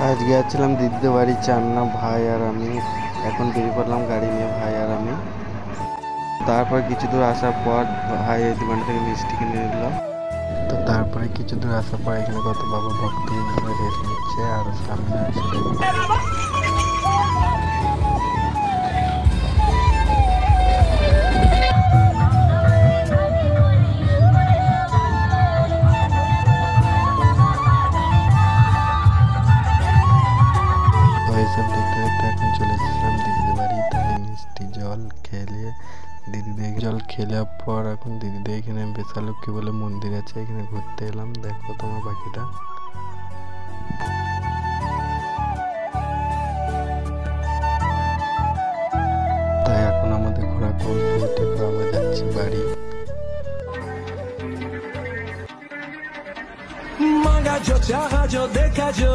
আজ গিয়েছিলাম দিদিদের বাড়ি চান্না ভাই আর আমি। এখন বেরিয়ে পড়লাম গাড়ি নিয়ে ভাই আর আমি। তারপর কিছু দূর আসার পর ভাই এই দোকান থেকে মিষ্টি কিনে নিল। তো তারপরে কিছু দূর আসার পর এখানে কত বাবা ভক্তবৃন্দরা রেস্ট নিচ্ছে আর সামনে আছে এসব দেখতে দেখতে এখন চলে এসেছিলাম দিদিদের বাড়ি। তাই মিষ্টি জল খেলে দিদিদের জল খেলার পর এখন দিদিদের এখানে বেশালক্ষ্মী বলে মন্দির আছে, এখানে ঘুরতে এলাম। দেখো তোমার বাকিটা। তাই এখন আমাদের ঘোরা কমপ্লিট, এবার আমরা যাচ্ছি বাড়ি। मांगा जो चाहा जो देखा जो